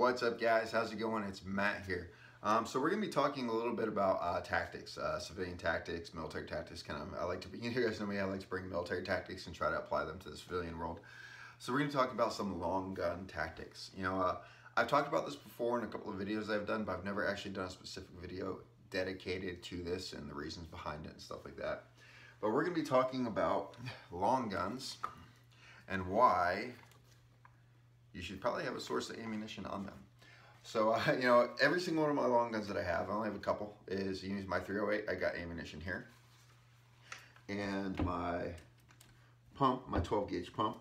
What's up, guys? How's it going? It's Matt here. So we're gonna be talking a little bit about tactics, civilian tactics, military tactics. I like to, you guys know me. I like to bring military tactics and try to apply them to the civilian world. So we're gonna talk about some long gun tactics. I've talked about this before in a couple of videos I've done, but I've never actually done a specific video dedicated to this and the reasons behind it and stuff like that. But we're gonna be talking about long guns and why you should probably have a source of ammunition on them. So, every single one of my long guns that I have, I only have a couple, is use my 308. I got ammunition here. And my pump, my 12 gauge pump,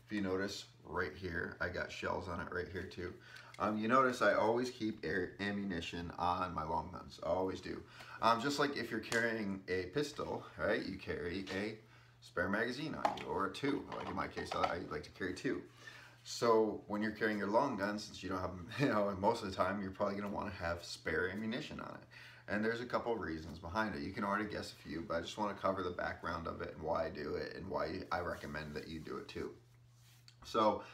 if you notice right here, I got shells on it right here too. You notice I always keep ammunition on my long guns. I always do. Just like if you're carrying a pistol, right, you carry a spare magazine on you, or two. Like in my case, I like to carry two. So when you're carrying your long gun, since you don't have, most of the time, you're probably going to want to have spare ammunition on it. And there's a couple of reasons behind it. You can already guess a few, but I just want to cover the background of it and why I do it and why I recommend that you do it too. So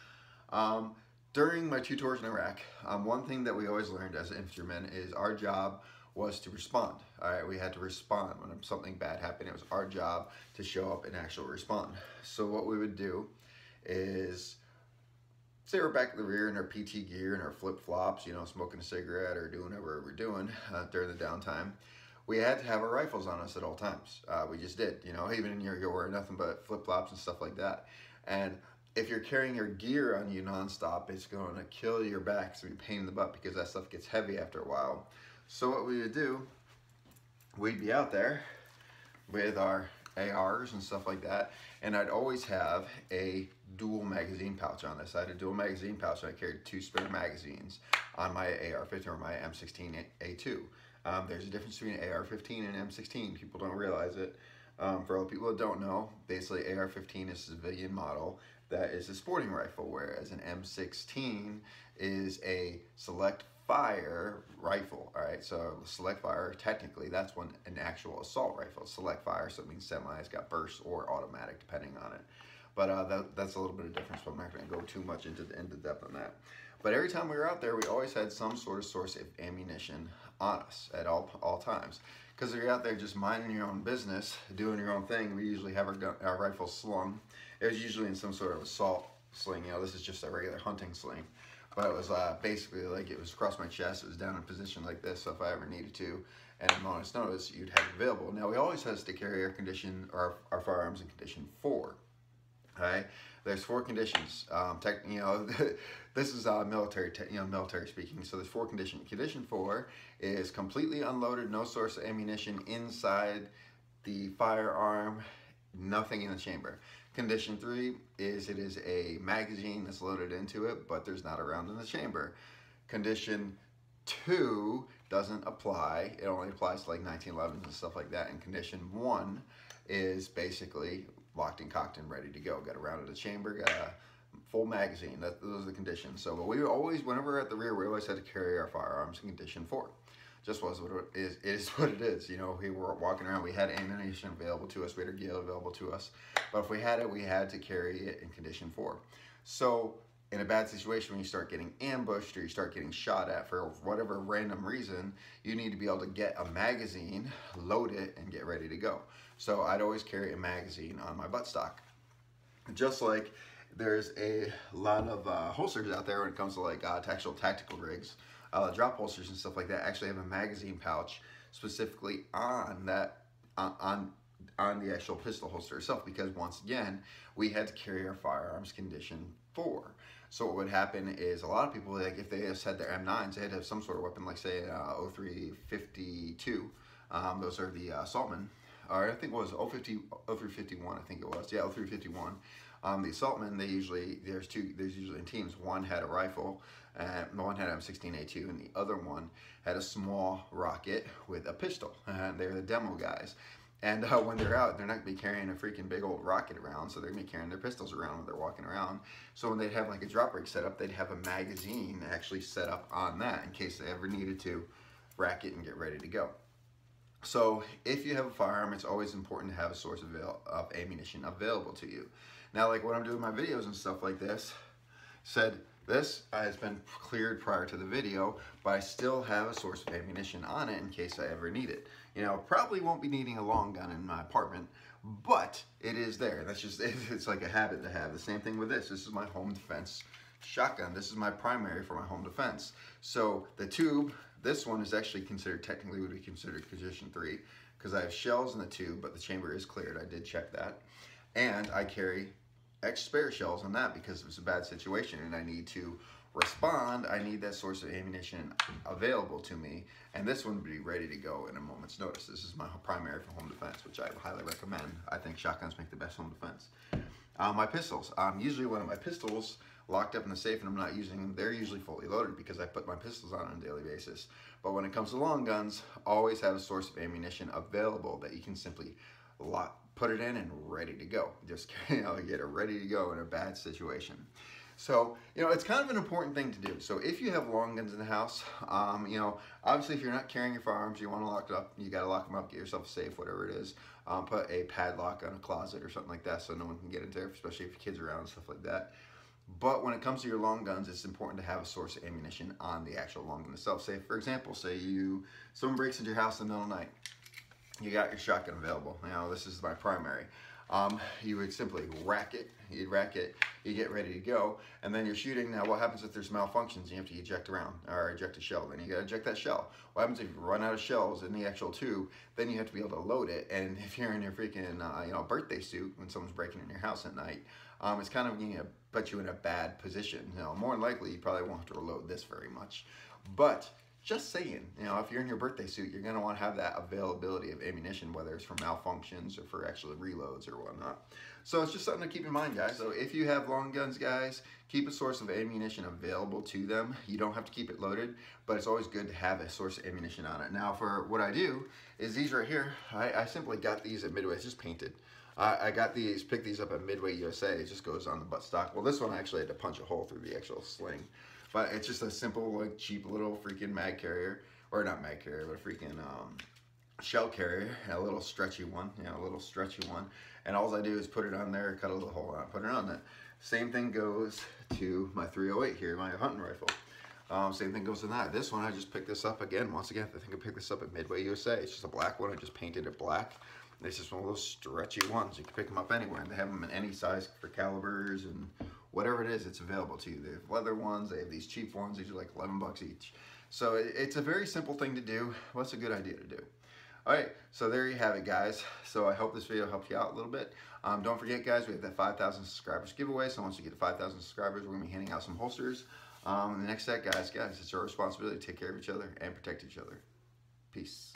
during my 2 tours in Iraq, one thing that we always learned as infantrymen is our job was to respond. All right, we had to respond when something bad happened. It was our job to show up and actually respond. So what we would do is, say we're back at the rear in our PT gear and our flip-flops, smoking a cigarette or doing whatever we're doing during the downtime. We had to have our rifles on us at all times. We just did, even in you're wearing nothing but flip-flops and stuff like that. And if you're carrying your gear on you nonstop, it's going to kill your back. It's going to be a pain in the butt because that stuff gets heavy after a while. So what we would do, we'd be out there with our ARs and stuff like that, and I'd always have a dual magazine pouch on this. I had a dual magazine pouch and I carried 2 spare magazines on my AR-15 or my M16A2. There's a difference between AR-15 and M16. People don't realize it. For all the people that don't know, basically AR-15 is a civilian model that is a sporting rifle, whereas an M16 is a select fire rifle. All right, so select fire, technically that's an actual assault rifle. Select fire, so it means semi, it's got burst or automatic depending on it. But that's a little bit of difference, so I'm not going to go too much into depth on that. But every time we were out there, we always had some sort of source of ammunition on us at all times. Because if you're out there just minding your own business, doing your own thing, we usually have our rifles slung. It was usually in some sort of assault sling. This is just a regular hunting sling. But it was basically like it was across my chest. It was down in a position like this, so if I ever needed to, and a moment's notice, you'd have it available. Now, we always had to carry our firearms in condition 4. Okay, there's 4 conditions. This is military, military speaking. So there's 4 conditions. Condition 4 is completely unloaded, no source of ammunition inside the firearm, nothing in the chamber. Condition 3 is it is a magazine that's loaded into it, but there's not a round in the chamber. Condition 2 doesn't apply. It only applies to like 1911s and stuff like that. And condition 1 is basically locked and cocked and ready to go. Got a round in the chamber, got a full magazine. Those are the conditions. So we always, whenever we're at the rear, we always had to carry our firearms in condition 4. Just was what it is. It is what it is. We were walking around. We had ammunition available to us. We had our gear available to us. But if we had it, we had to carry it in condition 4. So in a bad situation, when you start getting ambushed or you start getting shot at for whatever random reason, you need to be able to get a magazine, load it, and get ready to go. So I'd always carry a magazine on my buttstock. Just like there's a lot of holsters out there when it comes to like actual tactical rigs, drop holsters and stuff like that actually have a magazine pouch specifically on that on the actual pistol holster itself, because once again we had to carry our firearms condition 4. So what would happen is a lot of people, like if they just had their M9s, they had to have some sort of weapon, like say 0352. Those are the assaultmen, or I think it was 0351. I think it was, yeah, 0351. The assaultmen, there's usually in teams. One had a rifle, and one had an M16A2, and the other one had a small rocket with a pistol. And they're the demo guys. And when they're out, they're not going to be carrying a freaking big old rocket around, so they're going to be carrying their pistols around when they're walking around. So when they'd have like a drop rig set up, they'd have a magazine actually set up on that in case they ever needed to rack it and get ready to go. So if you have a firearm, it's always important to have a source of ammunition available to you. Now, like when I'm doing my videos and stuff like this, said This has been cleared prior to the video, but I still have a source of ammunition on it in case I ever need it. You know, probably won't be needing a long gun in my apartment, but it is there. That's just, it's like a habit to have. The same thing with this. This is my home defense shotgun. This is my primary for my home defense. So the tube, this one is actually considered, technically would be considered position 3, because I have shells in the tube, but the chamber is cleared. I did check that. And I carry extra spare shells on that because it's a bad situation and I need to respond. I need that source of ammunition available to me, and this one would be ready to go in a moment's notice. This is my primary for home defense, which I highly recommend. I think shotguns make the best home defense. My pistols. Usually one of my pistols locked up in the safe and I'm not using them, they're usually fully loaded because I put my pistols on a daily basis. But when it comes to long guns, always have a source of ammunition available that you can simply put it in and ready to go. Just, you know, get it ready to go in a bad situation. So, you know, it's kind of an important thing to do. So if you have long guns in the house, you know, obviously if you're not carrying your firearms, you want to lock it up, you got to lock them up, get yourself a safe, whatever it is. Put a padlock on a closet or something like that so no one can get in there, especially if your kids are around and stuff like that. But when it comes to your long guns, it's important to have a source of ammunition on the actual long gun itself. Say, for example, someone breaks into your house in the middle of the night. You got your shotgun available. You know, this is my primary. You would simply rack it, you get ready to go, and then you're shooting. Now what happens if there's malfunctions? You have to eject around, or eject a shell, then you gotta eject that shell. What happens if you run out of shells in the actual tube? Then you have to be able to load it, and if you're in your freaking you know, birthday suit when someone's breaking in your house at night, it's kind of, you know, put you in a bad position. You know, more than likely you probably won't have to reload this very much, but just saying, you know, if you're in your birthday suit, you're going to want to have that availability of ammunition, whether it's for malfunctions or for actual reloads or whatnot. So it's just something to keep in mind, guys. So if you have long guns, guys, keep a source of ammunition available to them. You don't have to keep it loaded, but it's always good to have a source of ammunition on it. Now, for what I do is these right here, I simply got these at Midway. It's just painted. I got these, picked these up at Midway USA. It just goes on the buttstock. Well, this one I actually had to punch a hole through the actual sling. But it's just a simple, like, cheap little freaking mag carrier, or not mag carrier, but a freaking shell carrier, a little stretchy one, you know, a little stretchy one. And all I do is put it on there, cut a little hole out, put it on there. Same thing goes to my 308 here, my hunting rifle. Same thing goes to that. This one, I just picked this up again. Once again, I think I picked this up at Midway USA. It's just a black one. I just painted it black. It's just one of those stretchy ones. You can pick them up anywhere, and they have them in any size for calibers and whatever it is, it's available to you. They have leather ones, they have these cheap ones. These are like 11 bucks each. So it's a very simple thing to do. What's a good idea to do? All right, so there you have it, guys. So I hope this video helped you out a little bit. Don't forget, guys, we have that 5,000 subscribers giveaway. So once you get to 5,000 subscribers, we're gonna be handing out some holsters. The next set, guys, it's our responsibility to take care of each other and protect each other. Peace.